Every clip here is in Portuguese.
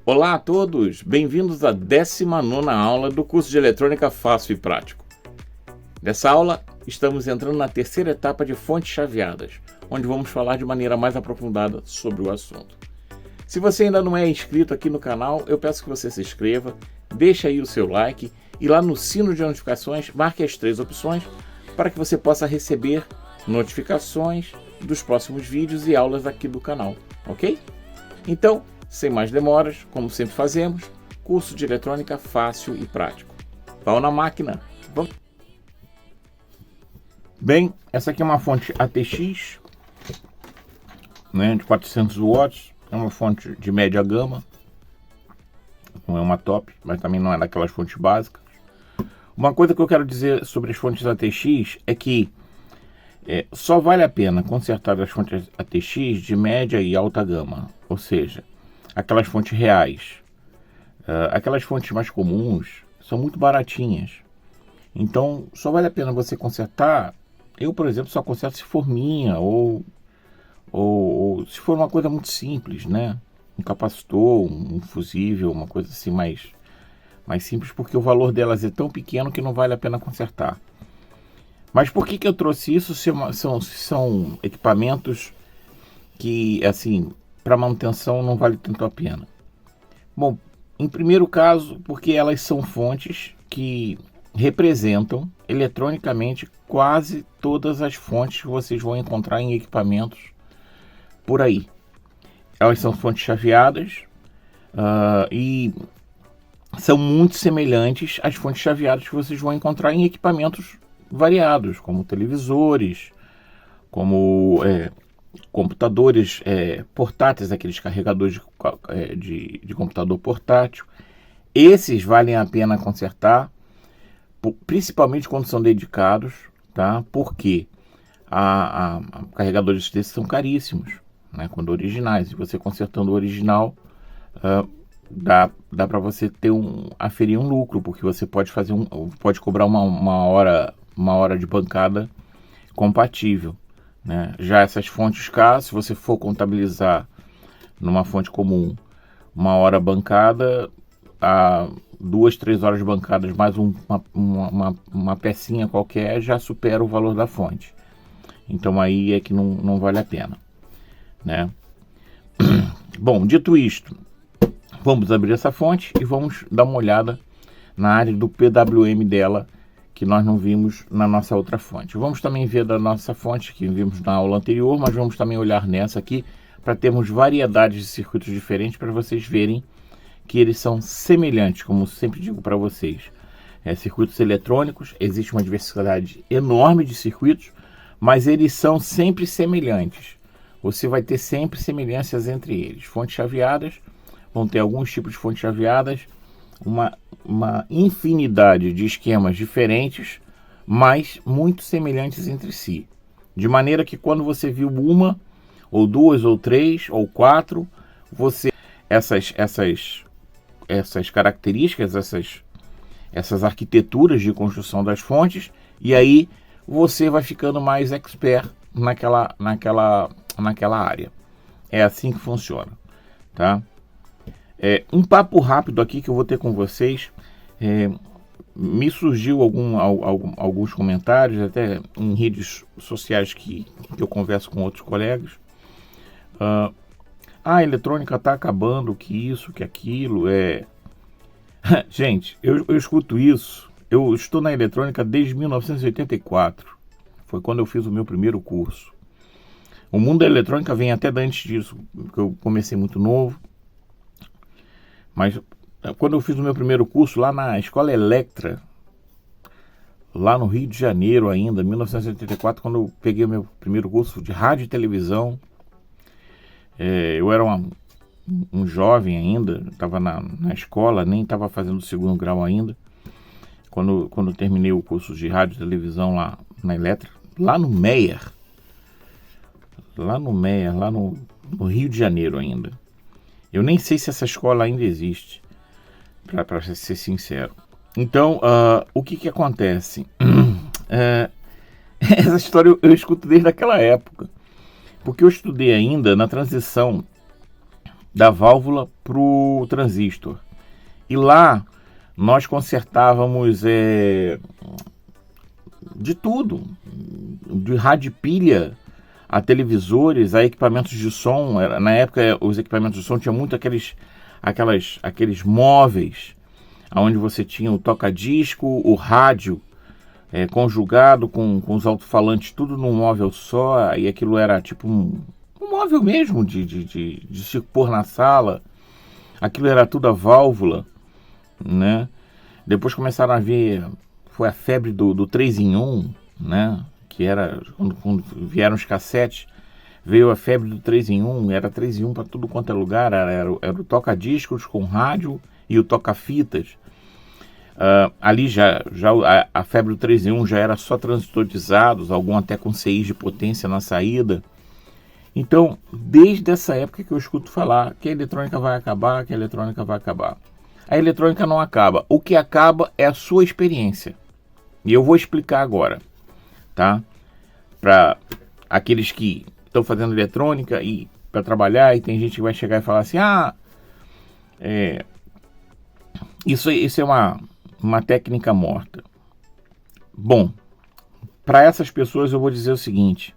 Olá a todos, bem-vindos à 19ª aula do curso de Eletrônica Fácil e Prático. Nessa aula, estamos entrando na terceira etapa de fontes chaveadas, onde vamos falar de maneira mais aprofundada sobre o assunto. Se você ainda não é inscrito aqui no canal, eu peço que você se inscreva, deixe aí o seu like e lá no sino de notificações marque as 3 opções para que você possa receber notificações dos próximos vídeos e aulas aqui do canal, ok? Então, sem mais demoras, como sempre fazemos, curso de eletrônica fácil e prático. Pau na máquina! Vamos. Bem, essa aqui é uma fonte ATX, de 400 watts, é uma fonte de média gama, não é uma top, mas também não é daquelas fontes básicas. Uma coisa que eu quero dizer sobre as fontes ATX é que só vale a pena consertar as fontes ATX de média e alta gama, ou seja, aquelas fontes reais. Aquelas fontes mais comuns são muito baratinhas. Então, só vale a pena você consertar. Eu, por exemplo, só conserto se for minha ou se for uma coisa muito simples, né? Um capacitor, um fusível, uma coisa assim mais simples, porque o valor delas é tão pequeno que não vale a pena consertar. Mas por que eu trouxe isso? São equipamentos que, assim, para manutenção não vale tanto a pena. Bom, em primeiro caso, porque elas são fontes que representam eletronicamente quase todas as fontes que vocês vão encontrar em equipamentos por aí. Elas são fontes chaveadas e são muito semelhantes às fontes chaveadas que vocês vão encontrar em equipamentos variados, como televisores, como computadores portáteis, aqueles carregadores de computador portátil. Esses valem a pena consertar, principalmente quando são dedicados, tá? Porque carregadores desses são caríssimos, né? Quando originais. E você consertando o original, dá para você aferir um lucro, porque você pode pode cobrar uma hora de bancada compatível, né? Já essas fontes K, se você for contabilizar numa fonte comum uma hora bancada, a 2-3 horas bancadas mais uma pecinha qualquer já supera o valor da fonte. Então aí é que não vale a pena, né? Bom, dito isto, vamos abrir essa fonte e vamos dar uma olhada na área do PWM dela, que nós não vimos na nossa outra fonte. Vamos também ver da nossa fonte, que vimos na aula anterior, mas vamos também olhar nessa aqui, para termos variedades de circuitos diferentes, para vocês verem que eles são semelhantes, como sempre digo para vocês. Circuitos eletrônicos, existe uma diversidade enorme de circuitos, mas eles são sempre semelhantes. Você vai ter sempre semelhanças entre eles. Fontes chaveadas, vão ter alguns tipos de fontes chaveadas, uma infinidade de esquemas diferentes, mas muito semelhantes entre si. De maneira que quando você viu uma, ou duas, ou três, ou quatro, essas características, essas arquiteturas de construção das fontes, e aí você vai ficando mais expert naquela área. É assim que funciona, tá? Um papo rápido aqui que eu vou ter com vocês. Me surgiu alguns comentários, até em redes sociais que eu converso com outros colegas. A eletrônica está acabando, que isso, que aquilo. Gente, eu escuto isso. Eu estou na eletrônica desde 1984. Foi quando eu fiz o meu primeiro curso. O mundo da eletrônica vem até antes disso, porque eu comecei muito novo. Mas quando eu fiz o meu primeiro curso lá na Escola Electra, lá no Rio de Janeiro ainda, 1984, quando eu peguei o meu primeiro curso de rádio e televisão, eu era um jovem ainda, estava na escola, nem estava fazendo o segundo grau ainda, quando eu terminei o curso de rádio e televisão lá na Electra, lá no Meyer, lá no Rio de Janeiro ainda. Eu nem sei se essa escola ainda existe, para ser sincero. Então, o que acontece? Essa história eu escuto desde aquela época, porque eu estudei ainda na transição da válvula para o transistor. E lá nós consertávamos de tudo, de rádio pilha a televisores, a equipamentos de som. Na época os equipamentos de som tinham muito aqueles móveis, onde você tinha o toca-disco, o rádio conjugado com os alto-falantes, tudo num móvel só, e aquilo era tipo um móvel mesmo de se pôr na sala. Aquilo era tudo a válvula, né? Depois começaram a ver, foi a febre do 3 em 1, né? Que era quando vieram os cassetes, veio a febre do 3 em 1, era 3 em 1 para tudo quanto é lugar, era o toca-discos com rádio e o toca-fitas. Ali já a febre do 3 em 1 já era só transistorizados, algum até com CIs de potência na saída. Então, desde essa época que eu escuto falar que a eletrônica vai acabar, que a eletrônica vai acabar. A eletrônica não acaba. O que acaba é a sua experiência. E eu vou explicar agora, tá? Para aqueles que estão fazendo eletrônica e para trabalhar, e tem gente que vai chegar e falar assim, isso é uma técnica morta. Bom, para essas pessoas eu vou dizer o seguinte: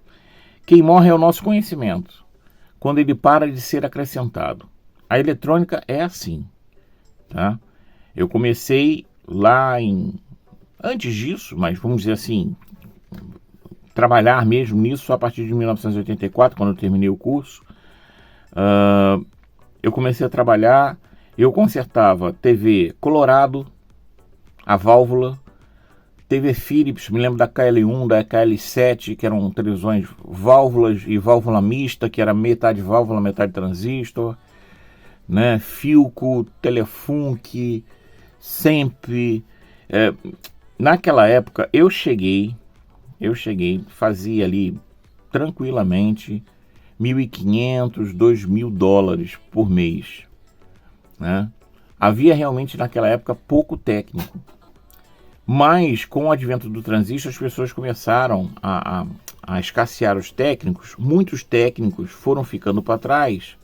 quem morre é o nosso conhecimento, quando ele para de ser acrescentado. A eletrônica é assim, tá? Eu comecei lá antes disso, mas vamos dizer assim, trabalhar mesmo nisso a partir de 1984, quando eu terminei o curso. Eu comecei a trabalhar, eu consertava TV Colorado, a válvula, TV Philips, me lembro da KL1, da KL7, que eram televisões válvulas e válvula mista, que era metade válvula, metade transistor, né? Philco, Telefunk, Sempre. Naquela época eu cheguei, fazia ali tranquilamente $1.500, $2.000 por mês, né? Havia realmente naquela época pouco técnico. Mas, com o advento do transistor, as pessoas começaram a escassear os técnicos. Muitos técnicos foram ficando para trás,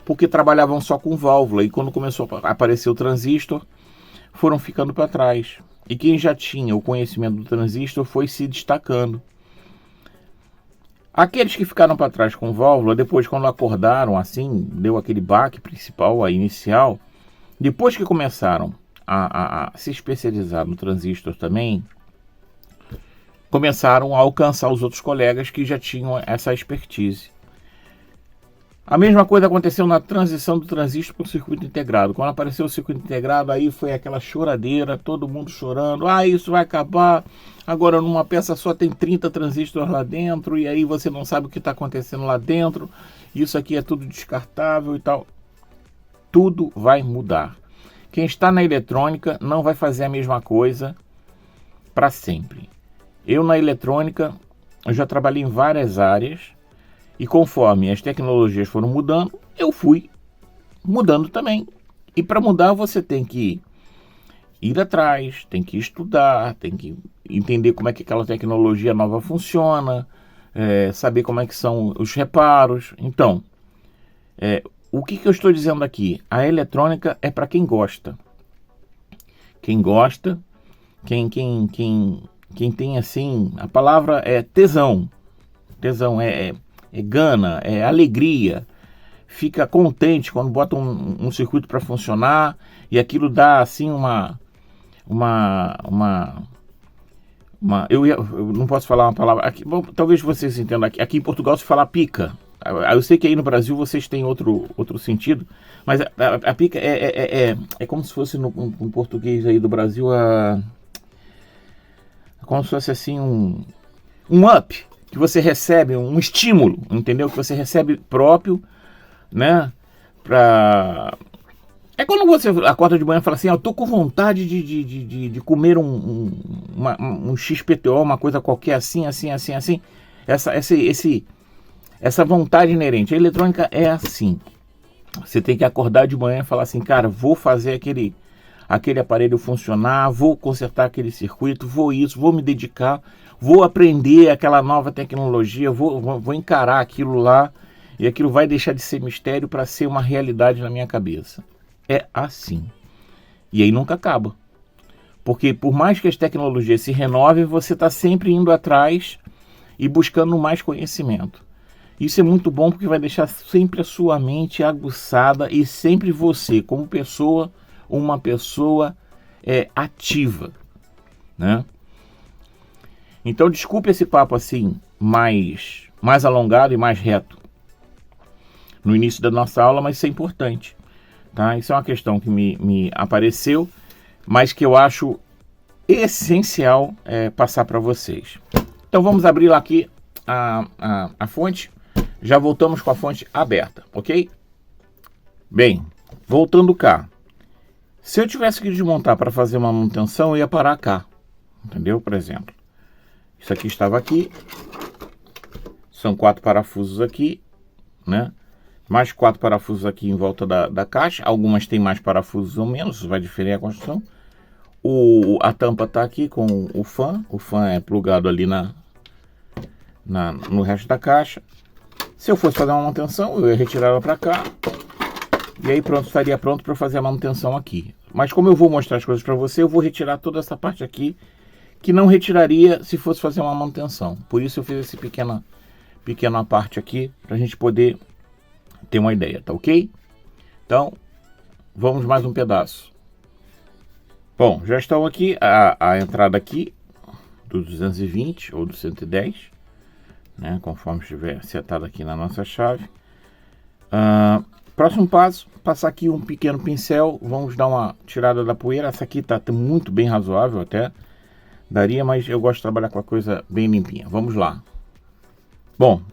porque trabalhavam só com válvula. E quando começou a aparecer o transistor, foram ficando para trás. E quem já tinha o conhecimento do transistor foi se destacando. Aqueles que ficaram para trás com válvula, depois quando acordaram, assim, deu aquele baque principal, a inicial, depois que começaram a se especializar no transistor também, começaram a alcançar os outros colegas que já tinham essa expertise. A mesma coisa aconteceu na transição do transistor para o circuito integrado. Quando apareceu o circuito integrado, aí foi aquela choradeira, todo mundo chorando. Isso vai acabar, agora numa peça só tem 30 transistores lá dentro, e aí você não sabe o que está acontecendo lá dentro, isso aqui é tudo descartável e tal. Tudo vai mudar. Quem está na eletrônica não vai fazer a mesma coisa para sempre. Eu na eletrônica, eu já trabalhei em várias áreas, e conforme as tecnologias foram mudando, eu fui mudando também. E para mudar você tem que ir atrás, tem que estudar, tem que entender como é que aquela tecnologia nova funciona, saber como é que são os reparos. Então, o que eu estou dizendo aqui? A eletrônica é para quem gosta. Quem gosta, quem tem assim, a palavra é tesão. Tesão é gana, é alegria. Fica contente quando bota um circuito para funcionar e aquilo dá assim eu não posso falar uma palavra aqui, bom, talvez vocês entendam aqui em Portugal se fala pica. Eu sei que aí no Brasil vocês têm outro sentido, mas a pica é como se fosse no português aí do Brasil, como se fosse assim um up, que você recebe, um estímulo, entendeu? Que você recebe próprio, né? É quando você acorda de manhã e fala assim, eu tô com vontade de comer um XPTO, uma coisa qualquer assim. Essa vontade inerente. A eletrônica é assim. Você tem que acordar de manhã e falar assim, cara, vou fazer aquele aparelho funcionar, vou consertar aquele circuito, vou me dedicar, vou aprender aquela nova tecnologia, vou encarar aquilo lá e aquilo vai deixar de ser mistério para ser uma realidade na minha cabeça. É assim. E aí nunca acaba. Porque por mais que as tecnologias se renovem, você está sempre indo atrás e buscando mais conhecimento. Isso é muito bom porque vai deixar sempre a sua mente aguçada e sempre você, como pessoa, uma pessoa ativa, né? Então desculpe esse papo assim, mais alongado e mais reto no início da nossa aula, mas isso é importante, tá? Isso é uma questão que me apareceu, mas que eu acho essencial passar para vocês. Então vamos abrir aqui a fonte. Já voltamos com a fonte aberta, ok? Bem, voltando cá. Se eu tivesse que desmontar para fazer uma manutenção, eu ia parar cá. Entendeu? Por exemplo, isso aqui estava aqui. São 4 parafusos aqui, né? Mais 4 parafusos aqui em volta da caixa. Algumas têm mais parafusos ou menos, vai diferir a construção. A tampa está aqui com o fã. O fã é plugado ali no resto da caixa. Se eu fosse fazer uma manutenção, eu ia retirar ela para cá. E aí pronto, estaria pronto para fazer a manutenção aqui. Mas como eu vou mostrar as coisas para você, eu vou retirar toda essa parte aqui, que não retiraria se fosse fazer uma manutenção. Por isso eu fiz esse pequena parte aqui, para a gente poder ter uma ideia, tá ok? Então, vamos mais um pedaço. Bom, já estão aqui, a entrada aqui, do 220 ou do 110, né, conforme estiver setado aqui na nossa chave. Próximo passo, passar aqui um pequeno pincel, vamos dar uma tirada da poeira. Essa aqui está muito bem razoável até, daria, mas eu gosto de trabalhar com a coisa bem limpinha. Vamos lá. Bom,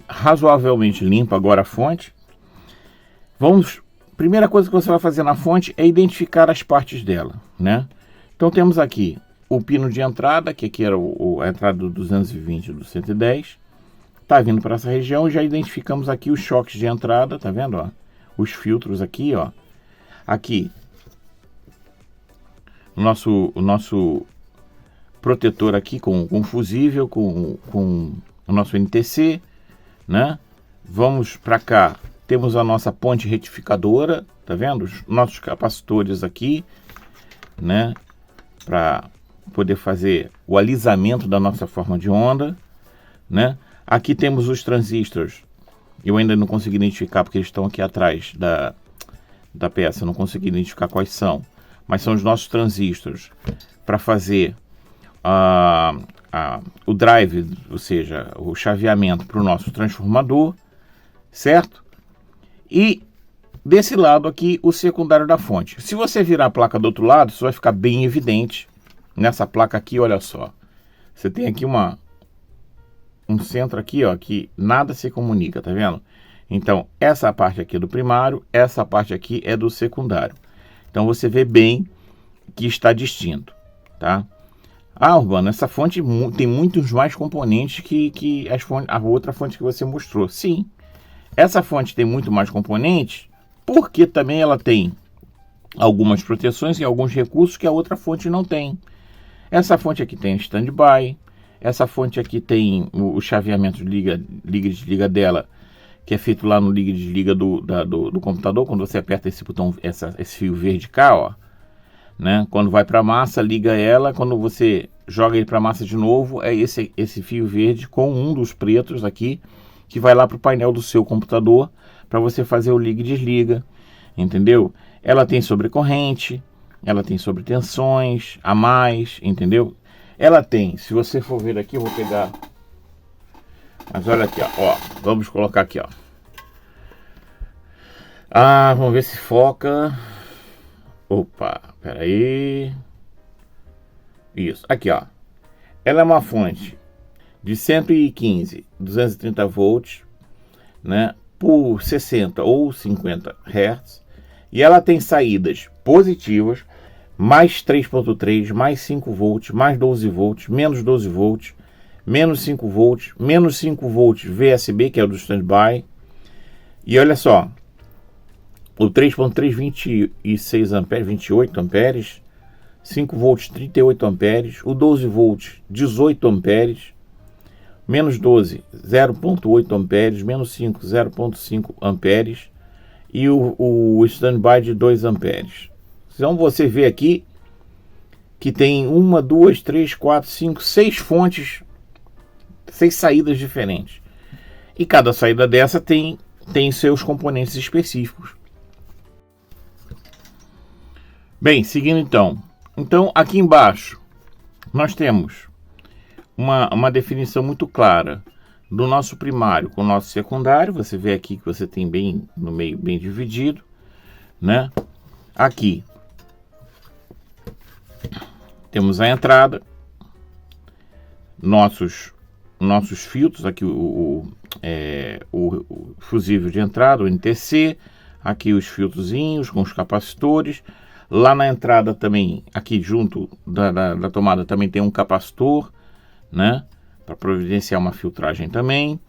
razoavelmente limpa agora a fonte. Primeira coisa que você vai fazer na fonte é identificar as partes dela, né? Então temos aqui o pino de entrada, que aqui era a entrada do 220 e do 110. Tá vindo para essa região, já identificamos aqui os choques de entrada, tá vendo, ó? Os filtros aqui, ó. Aqui, o nosso protetor aqui com fusível, com o nosso NTC, né? Vamos para cá, temos a nossa ponte retificadora, tá vendo? Os nossos capacitores aqui, né? Para poder fazer o alisamento da nossa forma de onda, né? Aqui temos os transistores. Eu ainda não consegui identificar porque eles estão aqui atrás da peça. Eu não consegui identificar quais são. Mas são os nossos transistores para fazer o drive, ou seja, o chaveamento para o nosso transformador, certo? E desse lado aqui o secundário da fonte. Se você virar a placa do outro lado, isso vai ficar bem evidente. Nessa placa aqui, olha só. Você tem aqui um centro aqui, ó, que nada se comunica, tá vendo? Então, essa parte aqui é do primário, essa parte aqui é do secundário. Então, você vê bem que está distinto, tá? Urbano, essa fonte tem muitos mais componentes que a outra fonte que você mostrou. Sim, essa fonte tem muito mais componentes, porque também ela tem algumas proteções e alguns recursos que a outra fonte não tem. Essa fonte aqui tem standby. Essa fonte aqui tem o chaveamento de liga e desliga dela, que é feito lá no liga e desliga do computador, quando você aperta esse botão, esse fio verde cá, ó, né? Quando vai para a massa, liga ela, quando você joga ele para a massa de novo, é esse fio verde com um dos pretos aqui, que vai lá para o painel do seu computador, para você fazer o liga e desliga, entendeu? Ela tem sobrecorrente, ela tem sobretensões a mais, entendeu? Ela tem, se você for ver aqui, eu vou pegar, mas olha aqui, ó, vamos colocar aqui, ó. Vamos ver se foca. Opa, pera aí. Isso, aqui, ó. Ela é uma fonte de 115, 230 volts, né, por 60 ou 50 Hz, e ela tem saídas positivas, mais 3.3, mais 5 volts, mais 12 volts, menos 12 volts, menos 5 volts, menos 5 volts VSB, que é o do standby. E olha só, o 3.3, 26 amperes, 28 amperes, 5 volts, 38 amperes, o 12 volts, 18 amperes, menos 12, 0,8 amperes, menos 5, 0,5 amperes e o standby de 2 amperes. Então você vê aqui que tem 1, 2, 3, 4, 5, 6 fontes, 6 saídas diferentes. E cada saída dessa tem seus componentes específicos. Bem, seguindo então. Então aqui embaixo nós temos uma definição muito clara do nosso primário com o nosso secundário. Você vê aqui que você tem bem no meio, bem dividido, né? Aqui temos a entrada, nossos filtros, aqui o fusível de entrada, o NTC, aqui os filtrozinhos com os capacitores. Lá na entrada também, aqui junto da tomada, também tem um capacitor, né? Para providenciar uma filtragem também.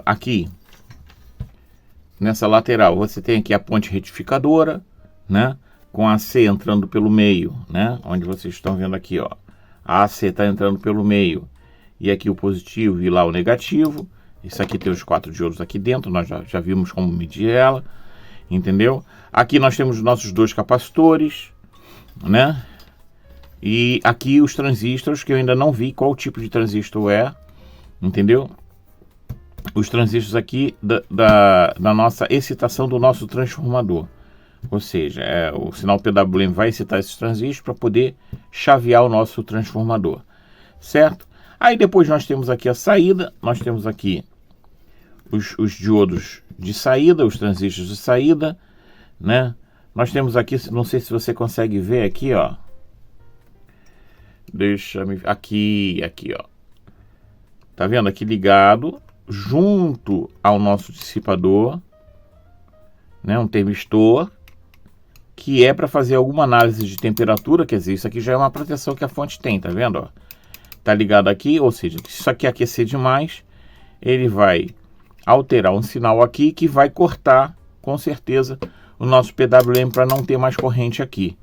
Aqui, nessa lateral, você tem aqui a ponte retificadora, né? Com a AC entrando pelo meio, né? Onde vocês estão vendo aqui, ó. A AC está entrando pelo meio. E aqui o positivo e lá o negativo. Isso aqui tem os 4 diodos aqui dentro. Nós já vimos como medir ela. Entendeu? Aqui nós temos os nossos 2 capacitores, né? E aqui os transistores, que eu ainda não vi qual tipo de transistor é. Entendeu? Os transistores aqui da nossa excitação do nosso transformador. Ou seja, o sinal PWM vai excitar esses transistores para poder chavear o nosso transformador. Certo? Aí depois nós temos aqui a saída. Nós temos aqui os diodos de saída, os transistores de saída, né? Nós temos aqui, não sei se você consegue ver aqui, ó. Deixa-me... Aqui, ó. Tá vendo? Aqui ligado, junto ao nosso dissipador, né? Um termistor, que é para fazer alguma análise de temperatura. Quer dizer, isso aqui já é uma proteção que a fonte tem, tá vendo? Ó? Tá ligado aqui, ou seja, se isso aqui aquecer demais, ele vai alterar um sinal aqui que vai cortar, com certeza, o nosso PWM para não ter mais corrente aqui.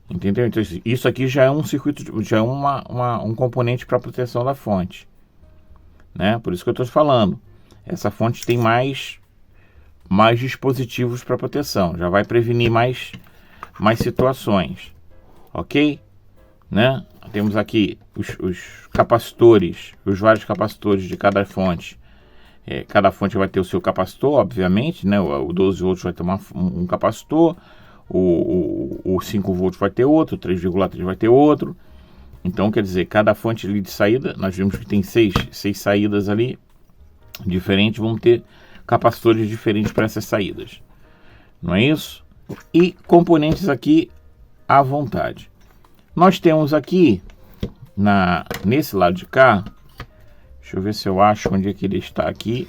Entendeu? Então, isso aqui já é um circuito, já é um componente para proteção da fonte, né? Por isso que eu estou falando. Essa fonte tem mais dispositivos para proteção. Já vai prevenir mais situações. Ok? Né? Temos aqui os capacitores, os vários capacitores de cada fonte. Cada fonte vai ter o seu capacitor, obviamente, né? O 12 volts vai ter um capacitor, o 5 volts vai ter outro, o 3,3 vai ter outro. Então, quer dizer, cada fonte ali de saída, nós vimos que tem seis saídas ali diferentes, vão ter capacitores diferentes para essas saídas. Não é isso? E componentes aqui à vontade. Nós temos aqui, nesse lado de cá, deixa eu ver se eu acho onde é que ele está aqui.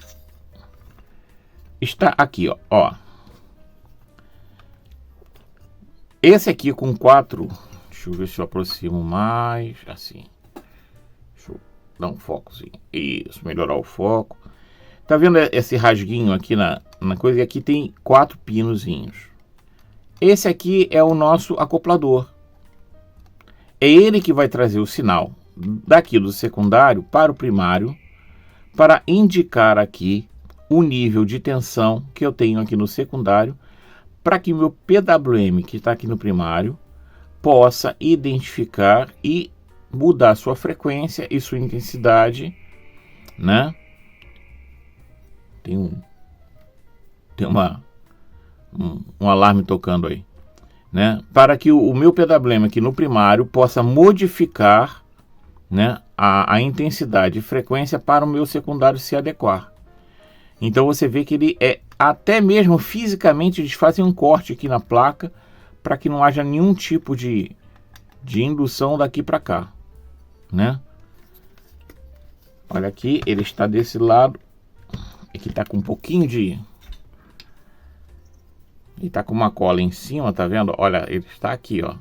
Está aqui, ó. Esse aqui com 4... Deixa eu ver se eu aproximo mais. Assim. Deixa eu dar um focozinho. Isso, melhorar o foco. Tá vendo esse rasguinho aqui na coisa? E aqui tem 4 pinozinhos. Esse aqui é o nosso acoplador. É ele que vai trazer o sinal daqui do secundário para o primário, para indicar aqui o nível de tensão que eu tenho aqui no secundário, para que o meu PWM, que está aqui no primário, possa identificar e mudar sua frequência e sua intensidade, né? Tem um alarme tocando aí, né? Para que o meu PWM aqui no primário possa modificar, né, a intensidade e frequência para o meu secundário se adequar. Então você vê que ele até mesmo fisicamente eles fazem um corte aqui na placa para que não haja nenhum tipo de indução daqui para cá, né? Olha aqui, ele está desse lado. Aqui está com um pouquinho de... Ele está com uma cola em cima, tá vendo? Olha, ele está aqui, ó.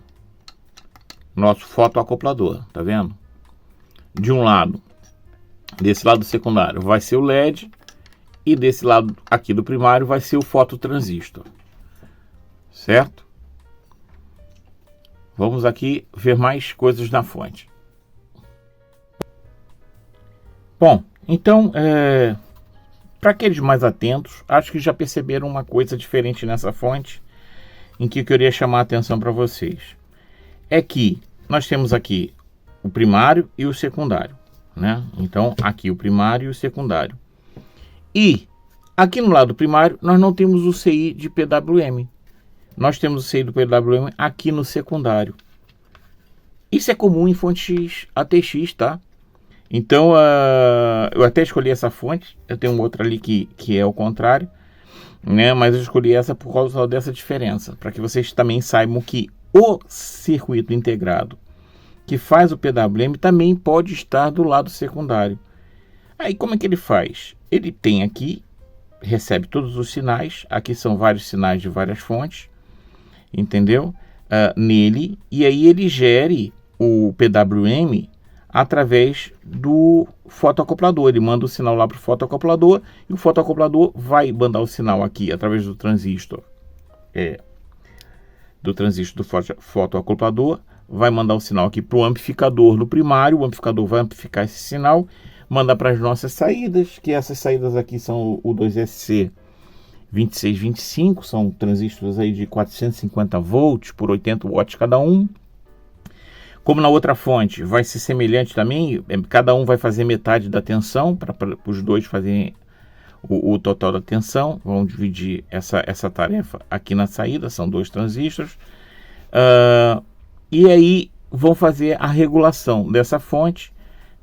Nosso fotoacoplador, tá vendo? De um lado, desse lado secundário, vai ser o LED. E desse lado aqui do primário vai ser o fototransistor. Certo? Vamos aqui ver mais coisas na fonte. Bom, então, para aqueles mais atentos, acho que já perceberam uma coisa diferente nessa fonte, em que eu queria chamar a atenção para vocês. É que nós temos aqui o primário e o secundário, né? Então, aqui o primário e o secundário. E aqui no lado primário, nós não temos o CI de PWM. Nós temos o CI do PWM aqui no secundário. Isso é comum em fontes ATX, tá? Então, eu até escolhi essa fonte. Eu tenho outra ali que é o contrário, né? Mas eu escolhi essa por causa dessa diferença, para que vocês também saibam que o circuito integrado que faz o PWM também pode estar do lado secundário. Aí, como é que ele faz? Ele tem aqui, recebe todos os sinais. Aqui são vários sinais de várias fontes, entendeu? Nele, e aí ele gere o PWM através do fotoacoplador. Ele manda o sinal lá para o fotoacoplador e o fotoacoplador vai mandar o sinal aqui através do transistor. Do fotoacoplador, vai mandar o sinal aqui para o amplificador no primário. O amplificador vai amplificar esse sinal, mandar para as nossas saídas, que essas saídas aqui são o 2SC 2625, são transistores aí de 450 volts por 80 watts cada um. Como na outra fonte, vai ser semelhante também, cada um vai fazer metade da tensão, para os dois fazerem o total da tensão. Vamos dividir essa tarefa aqui na saída, são dois transistores. E aí vão fazer a regulação dessa fonte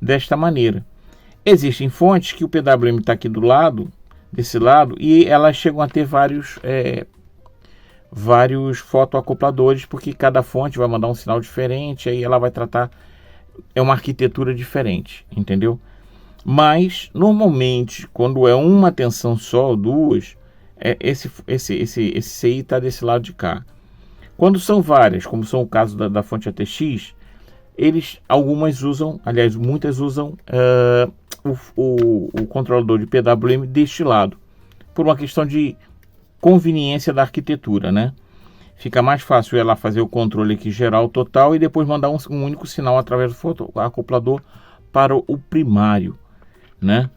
desta maneira. Existem fontes que o PWM está aqui do lado, desse lado, e elas chegam a ter vários fotoacopladores, porque cada fonte vai mandar um sinal diferente, aí ela vai tratar, é uma arquitetura diferente, entendeu? Mas, normalmente, quando é uma tensão só ou duas, esse CI está desse lado de cá. Quando são várias, como são o caso da fonte ATX, algumas usam, aliás, muitas usam o controlador de PWM deste lado, por uma questão de conveniência da arquitetura, né? Fica mais fácil ela fazer o controle aqui geral total e depois mandar um único sinal através do fotoacoplador para o primário, né?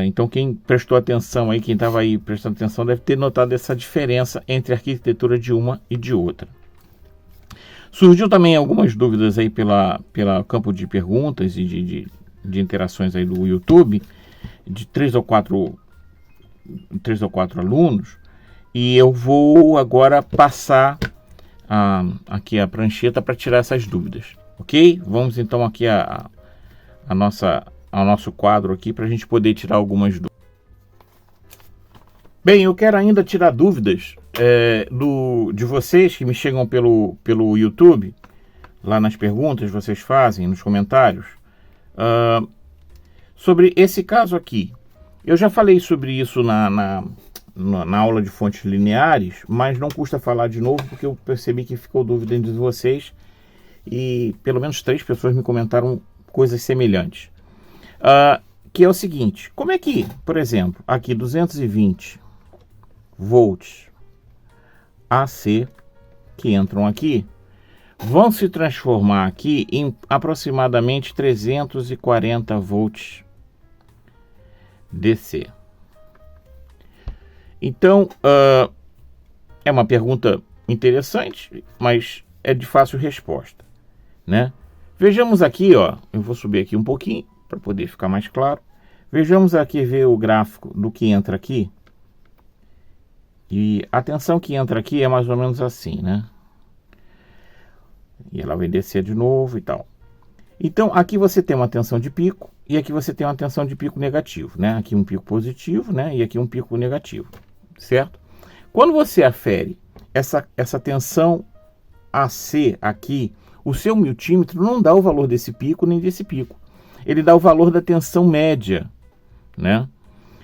Então quem prestou atenção aí, quem estava aí prestando atenção, deve ter notado essa diferença entre a arquitetura de uma e de outra. Surgiu também algumas dúvidas aí pela campo de perguntas e de interações aí do YouTube, de 3 ou 4 alunos, e eu vou agora passar aqui a prancheta para tirar essas dúvidas, ok? Vamos então aqui ao nosso quadro aqui para a gente poder tirar algumas dúvidas. Bem, eu quero ainda tirar dúvidas de vocês que me chegam pelo YouTube, lá nas perguntas vocês fazem, nos comentários, sobre esse caso aqui. Eu já falei sobre isso na aula de fontes lineares, mas não custa falar de novo, porque eu percebi que ficou dúvida entre vocês e pelo menos 3 pessoas me comentaram coisas semelhantes. Que é o seguinte: como é que, por exemplo, aqui 220 volts AC que entram aqui vão se transformar aqui em aproximadamente 340 volts DC? Então, é uma pergunta interessante, mas é de fácil resposta, né? Vejamos aqui, ó, eu vou subir aqui um pouquinho para poder ficar mais claro. Vejamos aqui, ver o gráfico do que entra aqui. E a tensão que entra aqui é mais ou menos assim, né? E ela vai descer de novo e tal. Então, aqui você tem uma tensão de pico e aqui você tem uma tensão de pico negativo, né? Aqui um pico positivo, né? E aqui um pico negativo, certo? Quando você afere essa tensão AC aqui, o seu multímetro não dá o valor desse pico nem desse pico. Ele dá o valor da tensão média, né?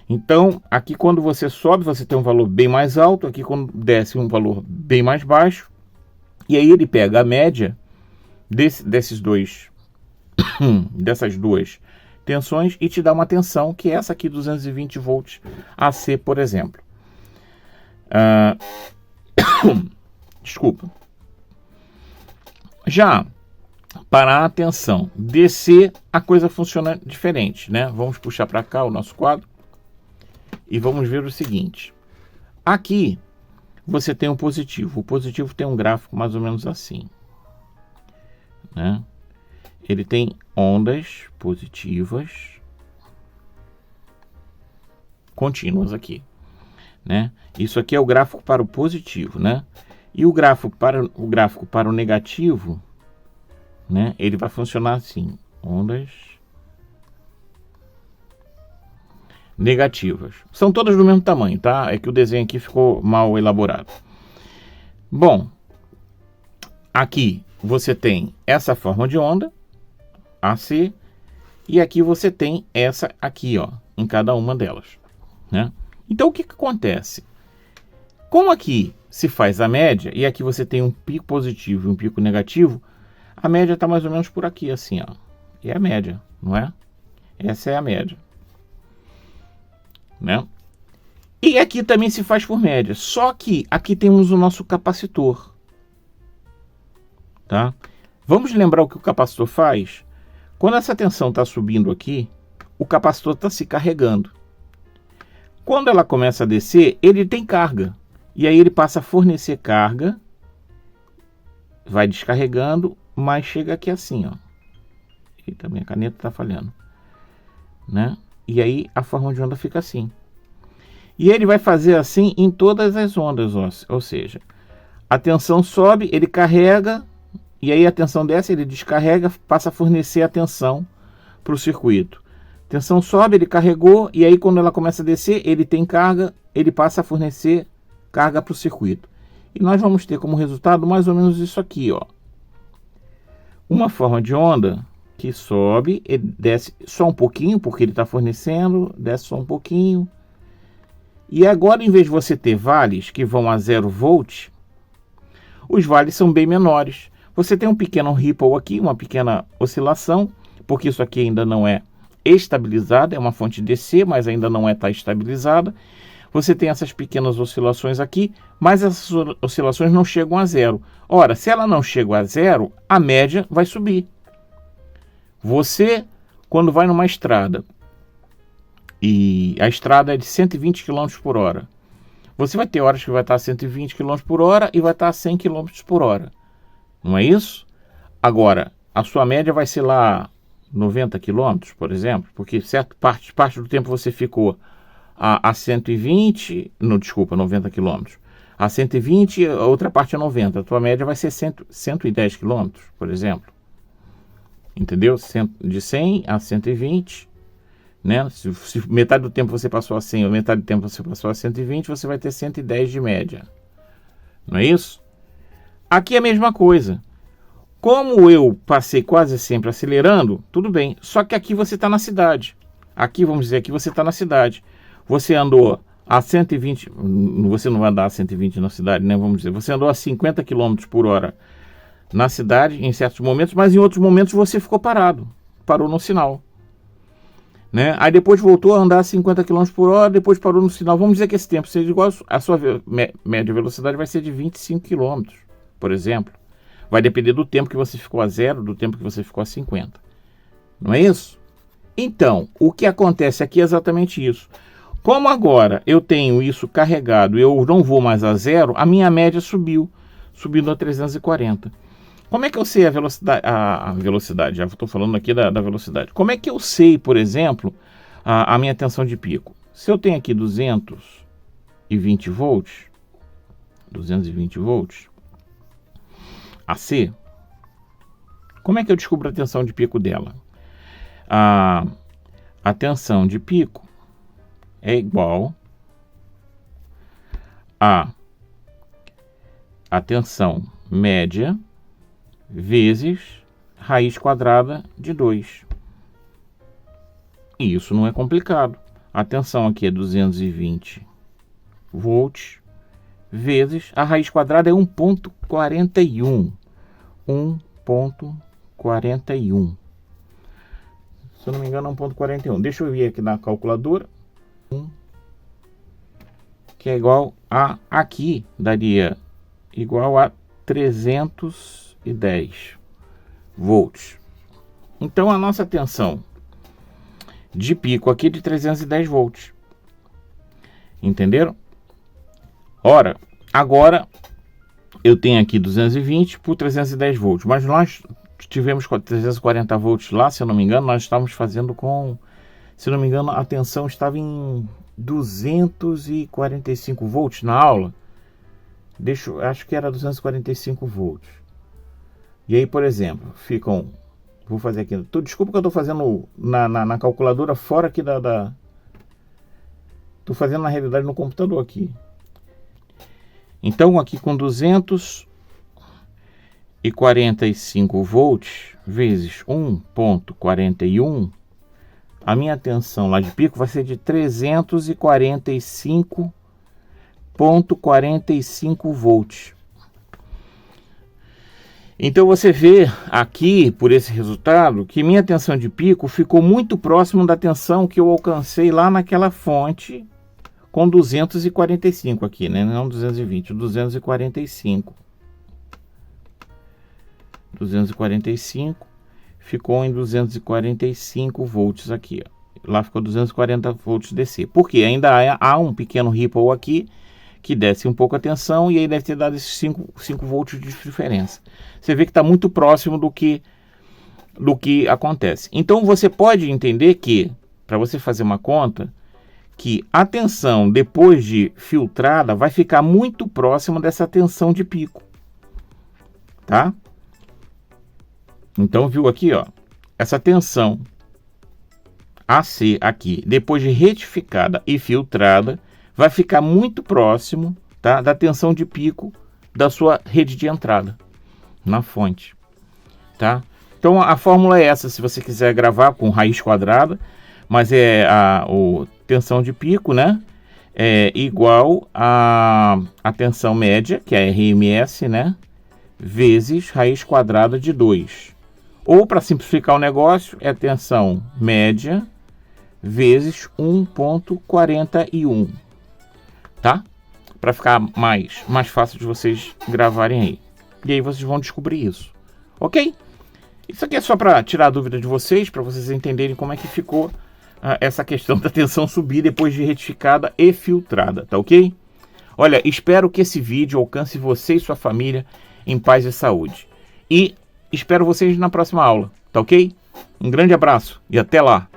Então, aqui quando você sobe, você tem um valor bem mais alto. Aqui quando desce, um valor bem mais baixo. E aí ele pega a média dessas duas tensões e te dá uma tensão, que é essa aqui, 220 volts AC, por exemplo. Desculpa. Já para a tensão descer, a coisa funciona diferente, né? Vamos puxar para cá o nosso quadro e vamos ver o seguinte. Aqui você tem um positivo. O positivo tem um gráfico mais ou menos assim, né? Ele tem ondas positivas contínuas aqui, né? Isso aqui é o gráfico para o positivo, né? E o gráfico para o negativo, né? Ele vai funcionar assim: ondas negativas. São todas do mesmo tamanho, tá? É que o desenho aqui ficou mal elaborado. Bom, aqui você tem essa forma de onda, AC, e aqui você tem essa aqui, ó, em cada uma delas, né? Então o que acontece? Como aqui se faz a média, e aqui você tem um pico positivo e um pico negativo, a média está mais ou menos por aqui, assim, ó. É a média, não é? Essa é a média, né? E aqui também se faz por média, só que aqui temos o nosso capacitor, tá? Vamos lembrar o que o capacitor faz? Quando essa tensão está subindo aqui, o capacitor está se carregando. Quando ela começa a descer, ele tem carga. E aí ele passa a fornecer carga, vai descarregando, mas chega aqui assim, ó. Eita, minha caneta está falhando, né? E aí a forma de onda fica assim. E ele vai fazer assim em todas as ondas, ou seja, a tensão sobe, ele carrega, e aí a tensão desce, ele descarrega, passa a fornecer a tensão para o circuito. Tensão sobe, ele carregou, e aí quando ela começa a descer, ele tem carga, ele passa a fornecer carga para o circuito. E nós vamos ter como resultado mais ou menos isso aqui, ó. Uma forma de onda que sobe, ele desce só um pouquinho, porque ele está fornecendo, desce só um pouquinho. E agora, em vez de você ter vales que vão a 0 volt, os vales são bem menores. Você tem um pequeno ripple aqui, uma pequena oscilação, porque isso aqui ainda não é estabilizada, é uma fonte DC, mas ainda não está estabilizada. Você tem essas pequenas oscilações aqui, mas essas oscilações não chegam a zero. Ora, se ela não chega a zero, a média vai subir. Você, quando vai numa estrada, e a estrada é de 120 km por hora, você vai ter horas que vai estar a 120 km por hora e vai estar a 100 km por hora. Não é isso? Agora, a sua média vai ser lá 90 km, por exemplo, porque certa parte do tempo você ficou a 120, não, desculpa, 90 km. A 120, a outra parte é 90. A tua média vai ser 110 km, por exemplo. Entendeu? De 100 a 120, né? Se metade do tempo você passou a 100 ou metade do tempo você passou a 120, você vai ter 110 de média. Não é isso? Aqui é a mesma coisa. Como eu passei quase sempre acelerando, tudo bem. Só que aqui você está na cidade. Aqui, vamos dizer, aqui você está na cidade. Você andou a 120, você não vai andar a 120 na cidade, né? Vamos dizer, você andou a 50 km por hora na cidade em certos momentos, mas em outros momentos você ficou parado, parou no sinal, né? Aí depois voltou a andar a 50 km por hora, depois parou no sinal. Vamos dizer que esse tempo seja igual, a sua média velocidade vai ser de 25 km, por exemplo. Vai depender do tempo que você ficou a 0, do tempo que você ficou a 50. Não é isso? Então, o que acontece aqui é exatamente isso. Como agora eu tenho isso carregado e eu não vou mais a 0, a minha média subindo a 340. Como é que eu sei a velocidade? Já estou falando aqui da velocidade. Como é que eu sei, por exemplo, a minha tensão de pico? Se eu tenho aqui 220 volts, AC, como é que eu descubro a tensão de pico dela? A tensão de pico é igual a tensão média vezes raiz quadrada de 2. E isso não é complicado. A tensão aqui é 220 volts vezes a raiz quadrada é 1,41. 1,41. Se eu não me engano, é 1,41. Deixa eu ver aqui na calculadora. Que é igual a... Aqui daria igual a 310. volts. Então a nossa tensão de pico aqui é de 310 volts. Entenderam? Ora, agora eu tenho aqui 220 por 310 volts, mas nós tivemos 340 volts lá, se eu não me engano, nós estávamos fazendo com, se eu não me engano, a tensão estava em 245 volts na aula. Acho que era 245 volts. E aí, por exemplo, ficam, vou fazer aqui, desculpa que eu estou fazendo na calculadora fora aqui estou fazendo na realidade no computador aqui. Então aqui com 245 volts vezes 1,41, a minha tensão lá de pico vai ser de 345,45 volts. Então você vê aqui, por esse resultado, que minha tensão de pico ficou muito próximo da tensão que eu alcancei lá naquela fonte com 245 aqui, né? Não 220, 245. 245 ficou em 245 volts aqui, ó. Lá ficou 240 volts DC. Porque ainda há um pequeno ripple aqui que desce um pouco a tensão e aí deve ter dado esses 5 volts de diferença. Você vê que está muito próximo do que acontece. Então você pode entender que, para você fazer uma conta, que a tensão depois de filtrada vai ficar muito próxima dessa tensão de pico, tá? Então viu aqui, ó, essa tensão AC aqui, depois de retificada e filtrada, vai ficar muito próximo, tá, da tensão de pico da sua rede de entrada na fonte, tá? Então a fórmula é essa, se você quiser gravar com raiz quadrada, mas é a tensão de pico, né, é igual a tensão média, que é RMS, né, vezes raiz quadrada de 2. Ou, para simplificar o negócio, é tensão média vezes 1,41, tá? Para ficar mais fácil de vocês gravarem aí. E aí vocês vão descobrir isso, ok? Isso aqui é só para tirar a dúvida de vocês, para vocês entenderem como é que ficou essa questão da tensão subir depois de retificada e filtrada, tá ok? Olha, espero que esse vídeo alcance você e sua família em paz e saúde. E espero vocês na próxima aula, tá ok? Um grande abraço e até lá!